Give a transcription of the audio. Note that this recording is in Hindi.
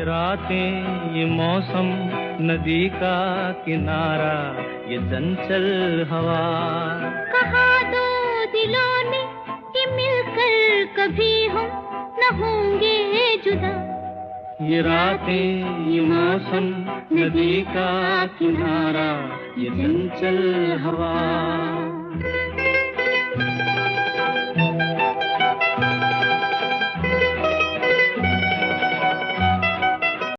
रातें ये मौसम नदी का किनारा ये चंचल हवा, कहा दो दिलों ने कि मिलकर कभी हम न होंगे जुदा। ये रातें ये मौसम नदी का किनारा ये चंचल हवा।